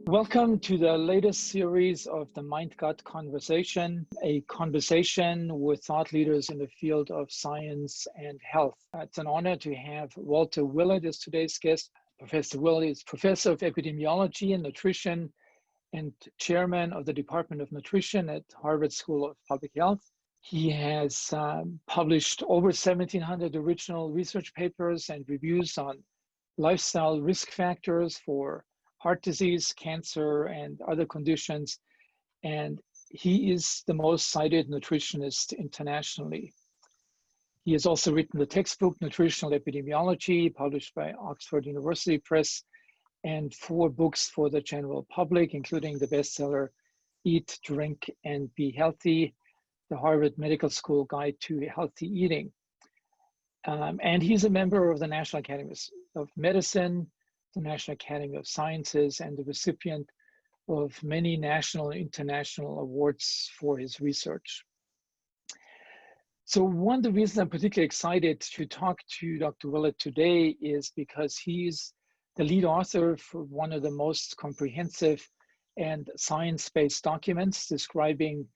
Welcome to the latest series of the Mind-Gut Conversation, a conversation with thought leaders in the field of science and health. It's an honor to have Walter Willett as today's guest. Professor Willett is Professor of Epidemiology and Nutrition and Chairman of the Department of Nutrition at Harvard School of Public Health. He has published over 1,700 original research papers and reviews on lifestyle risk factors for heart disease, cancer, and other conditions. And he is the most cited nutritionist internationally. He has also written the textbook, Nutritional Epidemiology, published by Oxford University Press, and 4 books for the general public, including the bestseller, Eat, Drink, and Be Healthy, the Harvard Medical School Guide to Healthy Eating. And he's a member of the National Academy of Medicine, the National Academy of Sciences, and the recipient of many national and international awards for his research. So one of the reasons I'm particularly excited to talk to Dr. Willett today is because he's the lead author for one of the most comprehensive and science-based documents describing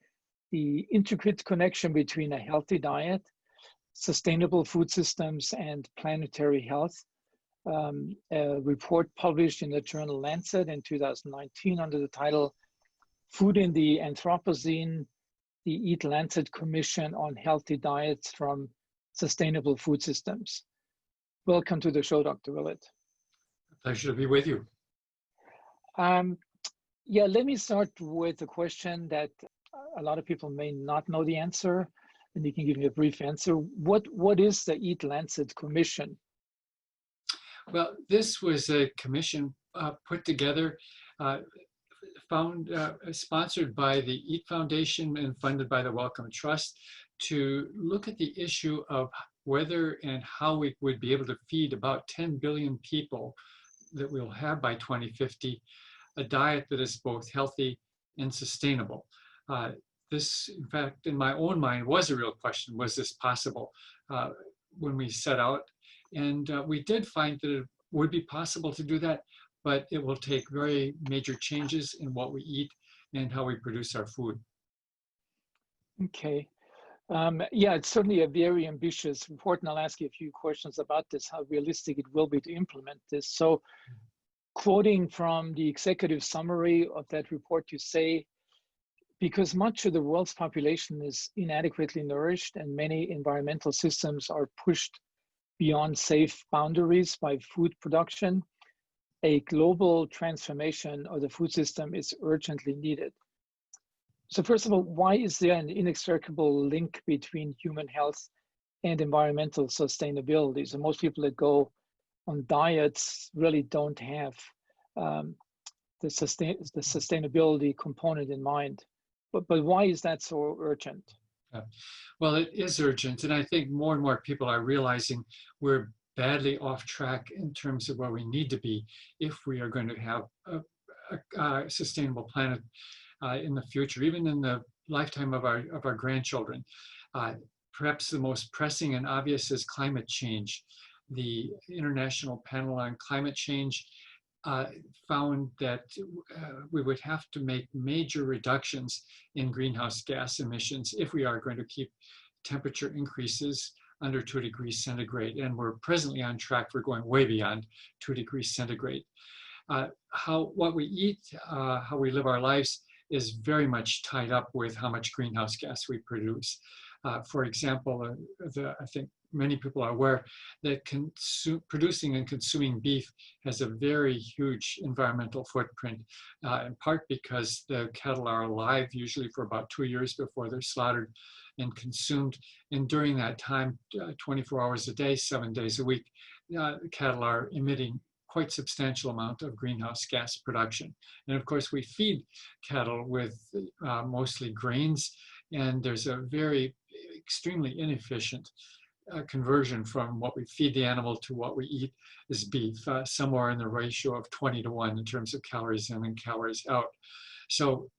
the intricate connection between a healthy diet, sustainable food systems, and planetary health. A report published in the journal Lancet in 2019 under the title Food in the Anthropocene, the EAT-Lancet Commission on Healthy Diets from Sustainable Food Systems. Welcome to the show, Dr. Willett. Pleasure to be with you. Let me start with a question that a lot of people may not know the answer, and you can give me a brief answer. What is the EAT-Lancet Commission? Well, this was a commission put together, sponsored by the EAT Foundation and funded by the Wellcome Trust to look at the issue of whether and how we would be able to feed about 10 billion people that we'll have by 2050 a diet that is both healthy and sustainable. This, in fact, in my own mind, was a real question. Was this possible when we set out? And we did find that it would be possible to do that, but it will take very major changes in what we eat and how we produce our food. Okay. It's certainly a very ambitious report, and I'll ask you a few questions about this, how realistic it will be to implement this. So, quoting from the executive summary of that report, you say, because much of the world's population is inadequately nourished and many environmental systems are pushed beyond safe boundaries by food production, a global transformation of the food system is urgently needed. So first of all, why is there an inextricable link between human health and environmental sustainability? So most people that go on diets really don't have the sustainability component in mind. But why is that so urgent? Well, it is urgent, and I think more and more people are realizing we're badly off track in terms of where we need to be if we are going to have a sustainable planet in the future, even in the lifetime of our grandchildren. Perhaps the most pressing and obvious is climate change. The International Panel on Climate Change found that we would have to make major reductions in greenhouse gas emissions if we are going to keep temperature increases under 2 degrees centigrade. And we're presently on track for going way beyond 2 degrees centigrade. What we eat, how we live our lives is very much tied up with how much greenhouse gas we produce. For example, I think many people are aware that producing and consuming beef has a very huge environmental footprint, in part because the cattle are alive usually for about 2 years before they're slaughtered and consumed. And during that time, 24 hours a day, 7 days a week, cattle are emitting quite substantial amount of greenhouse gas production. And of course, we feed cattle with mostly grains, and there's a very extremely inefficient conversion from what we feed the animal to what we eat is beef, somewhere in the ratio of 20-to-1 in terms of calories in and calories out. So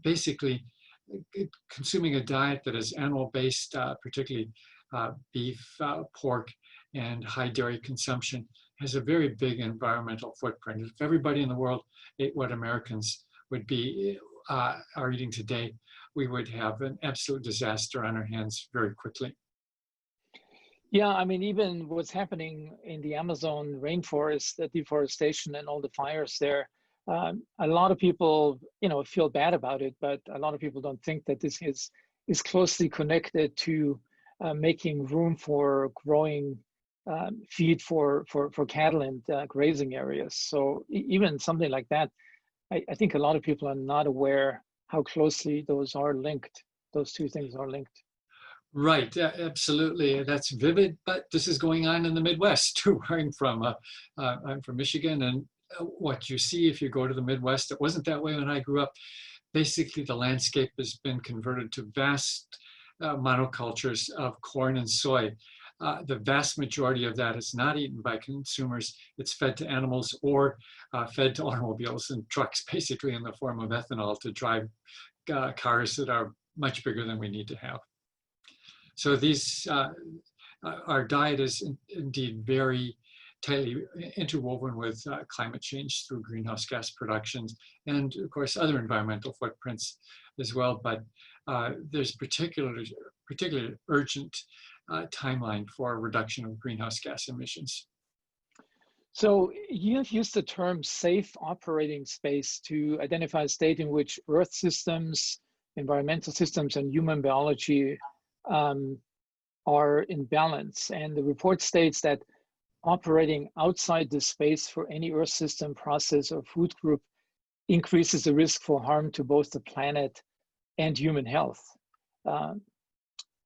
basically, consuming a diet that is animal-based, particularly beef, pork, and high dairy consumption, has a very big environmental footprint. If everybody in the world ate what Americans would be are eating today, we would have an absolute disaster on our hands very quickly. Yeah, I mean, even what's happening in the Amazon rainforest, the deforestation and all the fires there, a lot of people, feel bad about it, but a lot of people don't think that this is closely connected to making room for growing feed for cattle and grazing areas. So even something like that, I think a lot of people are not aware how closely those are linked. Those two things are linked. Right, yeah, absolutely. That's vivid, but this is going on in the Midwest too. I'm from Michigan, and what you see if you go to the Midwest, it wasn't that way when I grew up. Basically, the landscape has been converted to vast monocultures of corn and soy. The vast majority of that is not eaten by consumers. It's fed to animals or fed to automobiles and trucks, basically in the form of ethanol to drive cars that are much bigger than we need to have. So our diet is indeed very tightly interwoven with climate change through greenhouse gas productions and, of course, other environmental footprints as well. But there's particularly urgent timeline for reduction of greenhouse gas emissions. So you've used the term safe operating space to identify a state in which Earth systems, environmental systems, and human biology are in balance. And the report states that operating outside this space for any Earth system, process, or food group increases the risk for harm to both the planet and human health.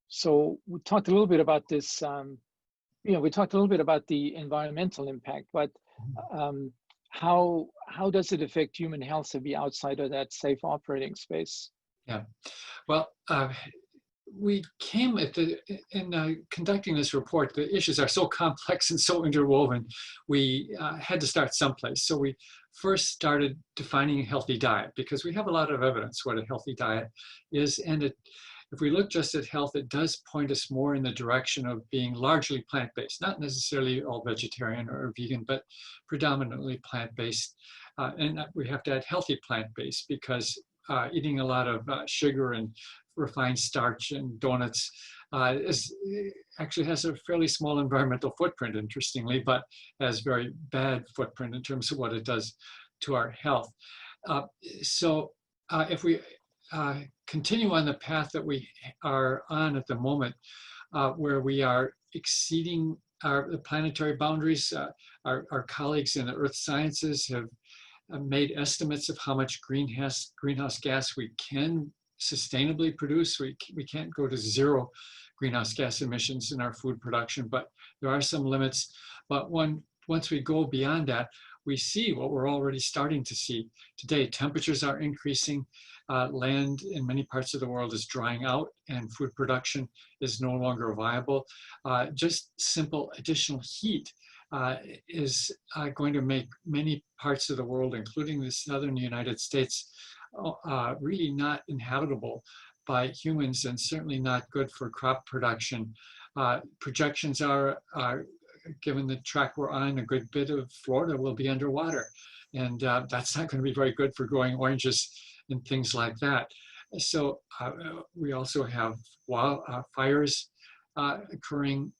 So we talked a little bit about this, we talked a little bit about the environmental impact, but how does it affect human health to be outside of that safe operating space? Yeah, well, we came in conducting this report, the issues are so complex and so interwoven, we had to start someplace. So we first started defining a healthy diet because we have a lot of evidence what a healthy diet is. And if we look just at health, it does point us more in the direction of being largely plant-based, not necessarily all vegetarian or vegan, but predominantly plant-based. And we have to add healthy plant-based because eating a lot of sugar and refined starch and donuts actually has a fairly small environmental footprint, interestingly, but has very bad footprint in terms of what it does to our health. So if we continue on the path that we are on at the moment, where we are exceeding the planetary boundaries, our colleagues in the earth sciences have made estimates of how much greenhouse gas we can sustainably produce. We can't go to zero greenhouse gas emissions in our food production, but there are some limits. But once we go beyond that, we see what we're already starting to see today. Temperatures are increasing. Land in many parts of the world is drying out and food production is no longer viable. Just simple additional heat is going to make many parts of the world, including the southern United States, really not inhabitable by humans and certainly not good for crop production. Projections are, given the track we're on, a good bit of Florida will be underwater. And that's not going to be very good for growing oranges and things like that. So we also have fires occurring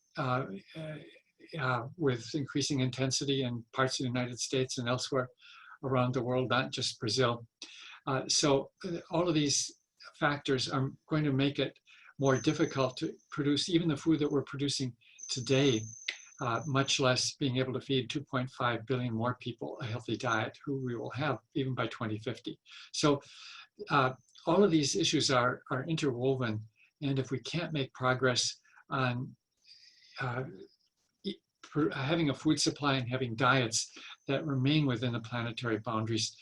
with increasing intensity in parts of the United States and elsewhere around the world, not just Brazil. So all of these factors are going to make it more difficult to produce even the food that we're producing today, much less being able to feed 2.5 billion more people a healthy diet, who we will have even by 2050. So all of these issues are interwoven, and if we can't make progress on having a food supply and having diets that remain within the planetary boundaries,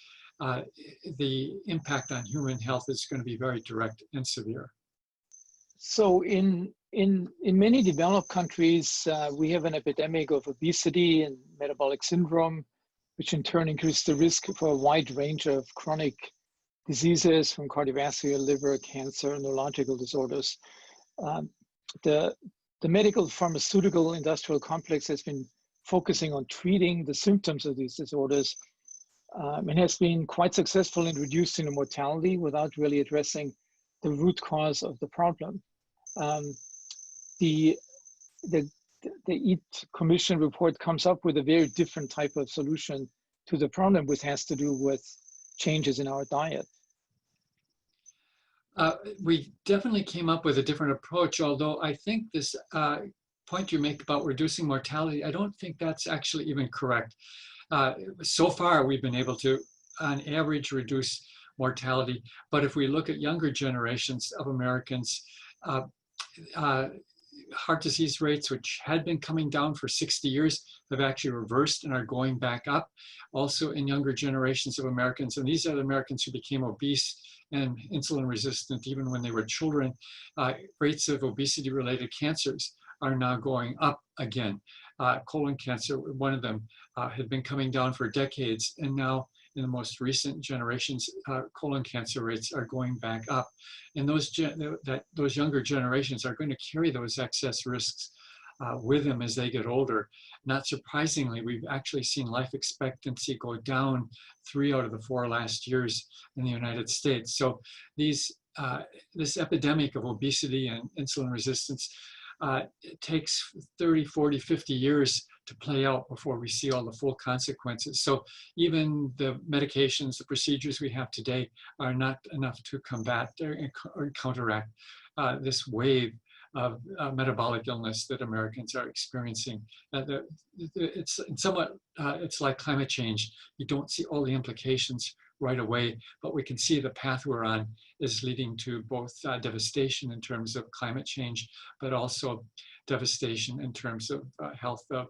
the impact on human health is going to be very direct and severe. So in many developed countries, we have an epidemic of obesity and metabolic syndrome, which in turn increases the risk for a wide range of chronic diseases from cardiovascular, liver, cancer, neurological disorders. The medical pharmaceutical industrial complex has been focusing on treating the symptoms of these disorders, and has been quite successful in reducing the mortality without really addressing the root cause of the problem. The EAT Commission report comes up with a very different type of solution to the problem, which has to do with changes in our diet. We definitely came up with a different approach, although I think this point you make about reducing mortality, I don't think that's actually even correct. So far, we've been able to, on average, reduce mortality. But if we look at younger generations of Americans, heart disease rates, which had been coming down for 60 years, have actually reversed and are going back up. Also in younger generations of Americans, and these are the Americans who became obese and insulin resistant even when they were children, rates of obesity-related cancers are now going up again. Colon cancer, one of them, had been coming down for decades, and now in the most recent generations, colon cancer rates are going back up. And those younger generations are going to carry those excess risks with them as they get older. Not surprisingly, we've actually seen life expectancy go down 3 out of the 4 last years in the United States. So this epidemic of obesity and insulin resistance, it takes 30, 40, 50 years to play out before we see all the full consequences. So even the medications, the procedures we have today are not enough to combat or counteract this wave of metabolic illness that Americans are experiencing. It's somewhat, it's like climate change. You don't see all the implications right away, but we can see the path we're on is leading to both devastation in terms of climate change, but also devastation in terms of health of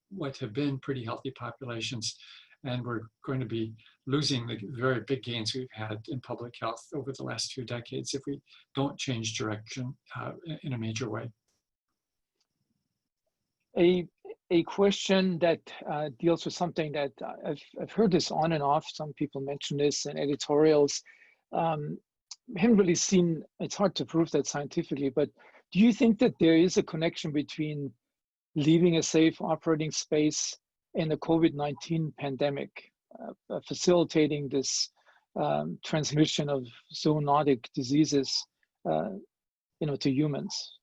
what have been pretty healthy populations. And we're going to be losing the very big gains we've had in public health over the last 2 decades if we don't change direction in a major way. A question that deals with something that I've heard this on and off. Some people mention this in editorials. Haven't really seen, it's hard to prove that scientifically, but do you think that there is a connection between leaving a safe operating space and the COVID-19 pandemic, facilitating this transmission of zoonotic diseases, to humans?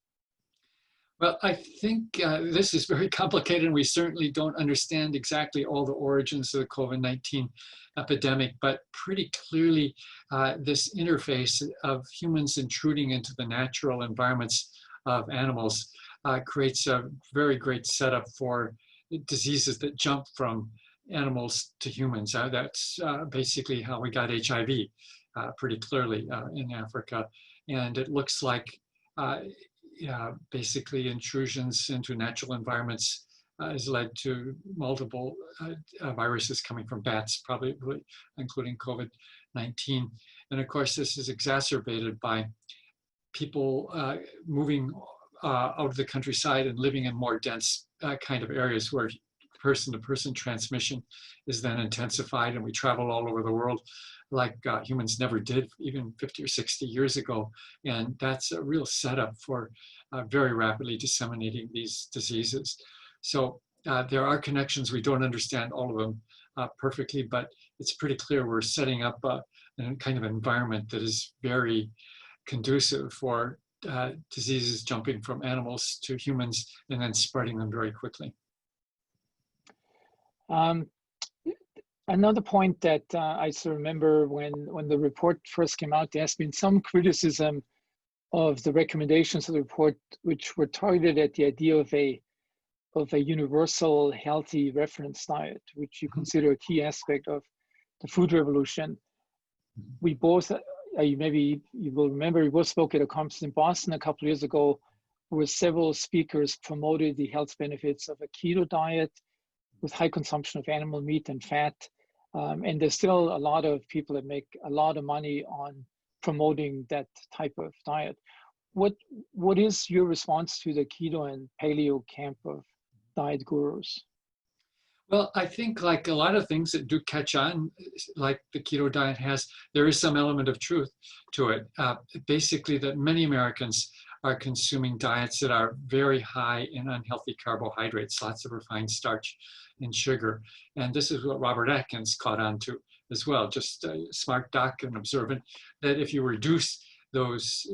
Well, I think this is very complicated, and we certainly don't understand exactly all the origins of the COVID-19 epidemic, but pretty clearly this interface of humans intruding into the natural environments of animals creates a very great setup for diseases that jump from animals to humans. That's basically how we got HIV pretty clearly in Africa. And it looks like basically intrusions into natural environments has led to multiple viruses coming from bats, probably including COVID-19. And of course, this is exacerbated by people moving out of the countryside and living in more dense kind of areas where person-to-person transmission is then intensified, and we travel all over the world like humans never did even 50 or 60 years ago. And that's a real setup for very rapidly disseminating these diseases. So there are connections. We don't understand all of them perfectly, but it's pretty clear we're setting up a kind of environment that is very conducive for diseases jumping from animals to humans and then spreading them very quickly. Another point that I still remember when the report first came out, there's been some criticism of the recommendations of the report, which were targeted at the idea of a universal healthy reference diet, which you consider a key aspect of the food revolution. We both, maybe you will remember, we both spoke at a conference in Boston a couple of years ago, where several speakers promoted the health benefits of a keto diet with high consumption of animal meat and fat. And there's still a lot of people that make a lot of money on promoting that type of diet. What is your response to the keto and paleo camp of diet gurus? Well, I think like a lot of things that do catch on, like the keto diet has, there is some element of truth to it. Basically that many Americans are consuming diets that are very high in unhealthy carbohydrates, lots of refined starch and sugar. And this is what Robert Atkins caught on to as well, just a smart doc and observant, that if you reduce those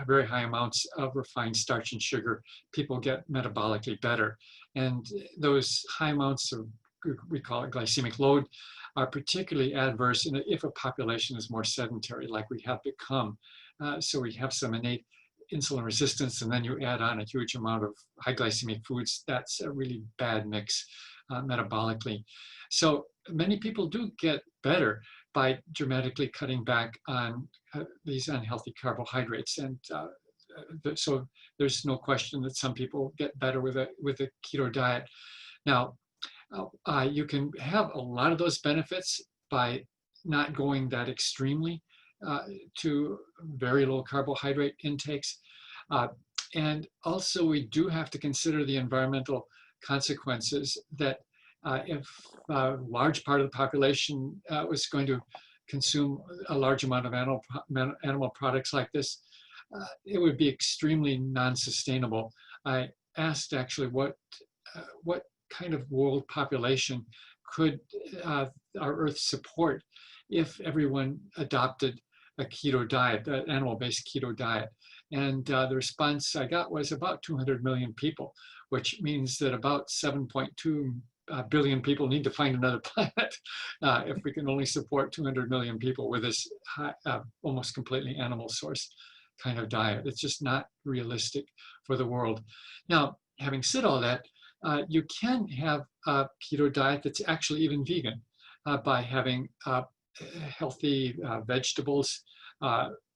very high amounts of refined starch and sugar, people get metabolically better. And those high amounts of, we call it glycemic load, are particularly adverse if a population is more sedentary, like we have become. So we have some innate insulin resistance, and then you add on a huge amount of high glycemic foods. That's a really bad mix metabolically. So many people do get better by dramatically cutting back on these unhealthy carbohydrates. And so there's no question that some people get better with a keto diet. Now, you can have a lot of those benefits by not going that extremely to very low carbohydrate intakes. And also we do have to consider the environmental consequences that if a large part of the population was going to consume a large amount of animal products like this, it would be extremely non-sustainable. I asked actually what kind of world population could our Earth support if everyone adopted a keto diet, an animal-based keto diet. And the response I got was about 200 million people, which means that about 7.2 billion people need to find another planet if we can only support 200 million people with this almost completely animal source kind of diet. It's just not realistic for the world. Now, having said all that, you can have a keto diet that's actually even vegan by having healthy vegetables,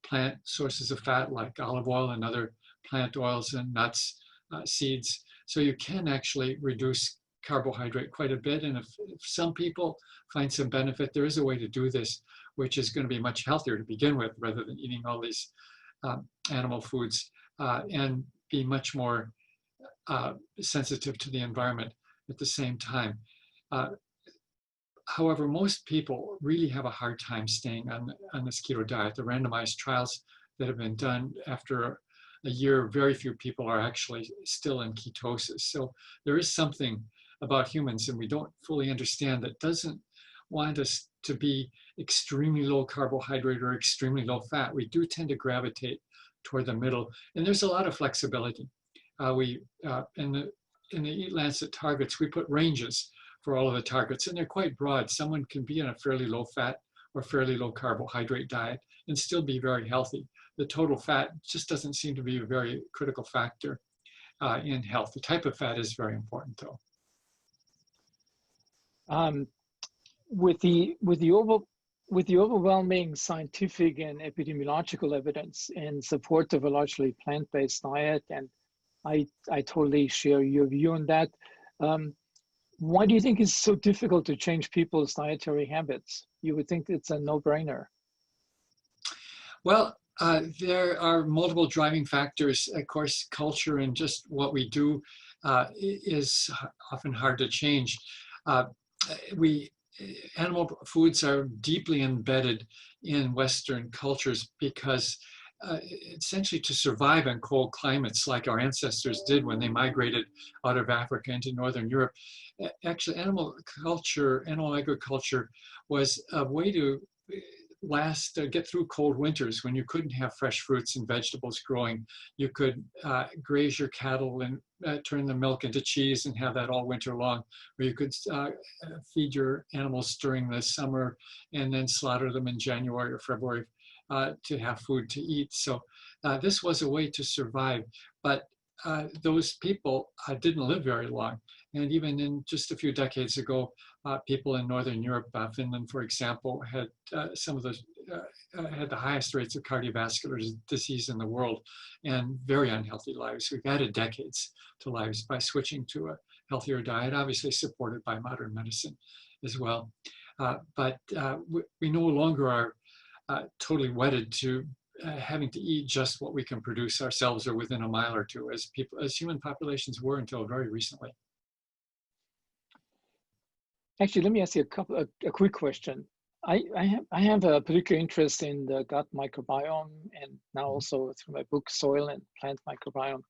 plant sources of fat like olive oil and other plant oils and nuts, seeds. So you can actually reduce carbohydrate quite a bit. And if some people find some benefit, there is a way to do this, which is going to be much healthier to begin with, rather than eating all these animal foods and be much more sensitive to the environment at the same time. However, most people really have a hard time staying on this keto diet. The randomized trials that have been done after a year, very few people are actually still in ketosis. So there is something about humans, and we don't fully understand, that doesn't want us to be extremely low carbohydrate or extremely low fat. We do tend to gravitate toward the middle, and there's a lot of flexibility. In the EAT-Lancet targets, we put ranges for all of the targets, and they're quite broad. Someone can be on a fairly low fat or fairly low carbohydrate diet and still be very healthy. The total fat just doesn't seem to be a very critical factor in health. The type of fat is very important, though. With the overwhelming scientific and epidemiological evidence in support of a largely plant-based diet, and I totally share your view on that. Why do you think it's so difficult to change people's dietary habits? You would think it's a no-brainer. Well, there are multiple driving factors. Of course, culture and just what we do is often hard to change. Animal foods are deeply embedded in Western cultures because essentially to survive in cold climates like our ancestors did when they migrated out of Africa into Northern Europe. Actually, animal agriculture was a way to get through cold winters when you couldn't have fresh fruits and vegetables growing. You could graze your cattle and turn the milk into cheese and have that all winter long, or you could feed your animals during the summer and then slaughter them in January or February to have food to eat. So this was a way to survive, but those people didn't live very long. And even in just a few decades ago, people in Northern Europe, Finland, for example, had had the highest rates of cardiovascular disease in the world and very unhealthy lives. We've added decades to lives by switching to a healthier diet, obviously supported by modern medicine as well. But we no longer are totally wedded to having to eat just what we can produce ourselves or within a mile or two, as human populations were until very recently. Actually, let me ask you a quick question. I have a particular interest in the gut microbiome, and now also through my book, Soil and Plant Microbiome.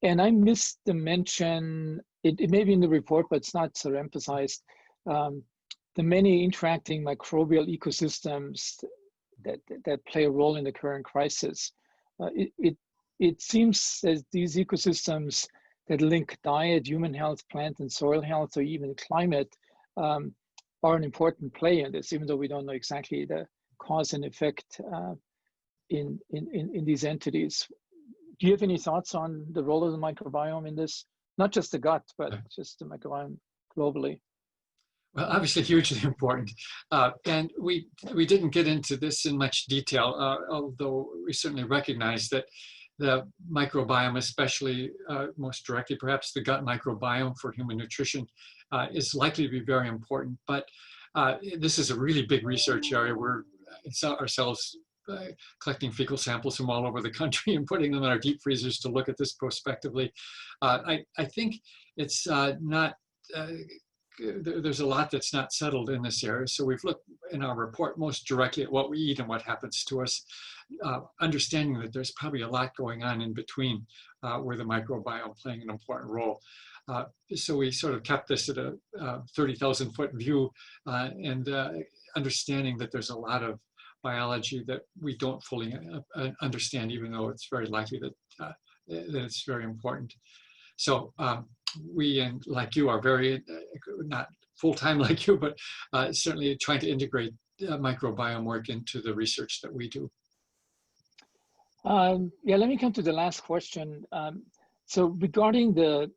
And I missed the mention, it may be in the report, but it's not so emphasized, the many interacting microbial ecosystems that play a role in the current crisis. It seems that these ecosystems that link diet, human health, plant and soil health, or even climate, are an important play in this, even though we don't know exactly the cause and effect in these entities. Do you have any thoughts on the role of the microbiome in this? Not just the gut, but just the microbiome globally. Well, obviously hugely important. And we didn't get into this in much detail, although we certainly recognize that the microbiome, especially most directly, perhaps the gut microbiome for human nutrition, is likely to be very important. But this is a really big research area. We're ourselves collecting fecal samples from all over the country and putting them in our deep freezers to look at this prospectively. I think it's not, there's a lot that's not settled in this area. So we've looked in our report most directly at what we eat and what happens to us, understanding that there's probably a lot going on in between where the microbiome playing an important role. So we sort of kept this at a 30,000 foot view and understanding that there's a lot of biology that we don't fully understand, even though it's very likely that, that it's very important. So we, and like you, are very, not full-time like you, but certainly trying to integrate microbiome work into the research that we do. Yeah, let me come to the last question. So regarding the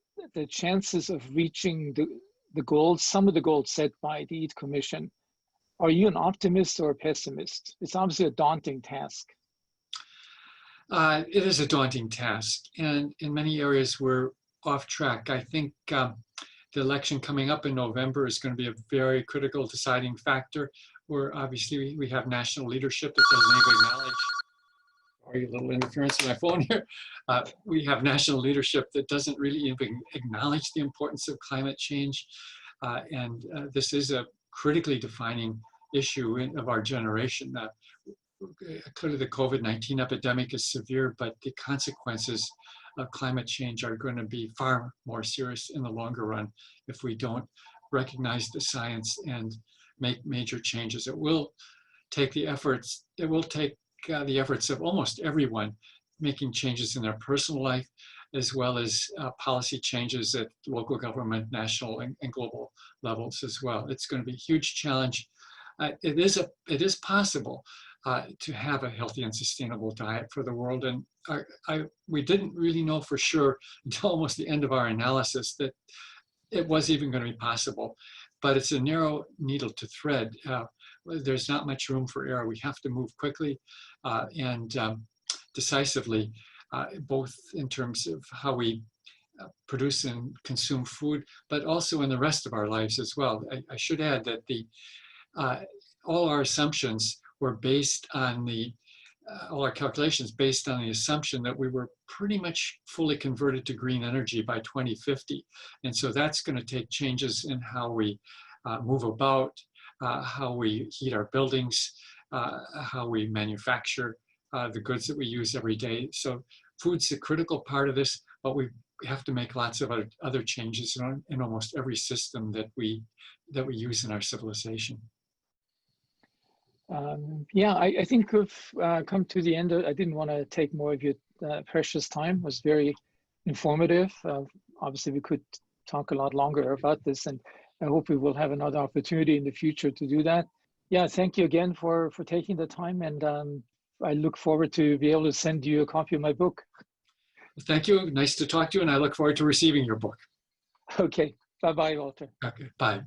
chances of reaching the goals, some of the goals set by the EAT Commission, are you an optimist or a pessimist? It's obviously a daunting task. It is a daunting task, and in many areas we're off track. I think the election coming up in November is going to be a very critical deciding factor, where obviously we have national leadership that doesn't even acknowledge. Sorry, a little interference on my phone here. We have national leadership that doesn't really even acknowledge the importance of climate change, and this is a critically defining issue of our generation. Clearly the COVID-19 epidemic is severe, but the consequences of climate change are going to be far more serious in the longer run if we don't recognize the science and make major changes. It will take the efforts, the efforts of almost everyone making changes in their personal life, as well as policy changes at local government, national, and global levels as well. It's going to be a huge challenge. It is possible to have a healthy and sustainable diet for the world, and we didn't really know for sure until almost the end of our analysis that it was even going to be possible. But it's a narrow needle to thread. There's not much room for error. We have to move quickly and decisively, both in terms of how we produce and consume food, but also in the rest of our lives as well. I should add that all our assumptions were based on all our calculations based on the assumption that we were pretty much fully converted to green energy by 2050. And so that's going to take changes in how we move about, how we heat our buildings, how we manufacture the goods that we use every day. So food's a critical part of this, but we have to make lots of other changes in almost every system that we use in our civilization. Yeah, I think we've come to the end. I didn't want to take more of your precious time. It was very informative. Obviously, we could talk a lot longer about this, and I hope we will have another opportunity in the future to do that. Yeah, thank you again for taking the time, and I look forward to be able to send you a copy of my book. Thank you. Nice to talk to you, and I look forward to receiving your book. Okay. Bye-bye, Walter. Okay. Bye.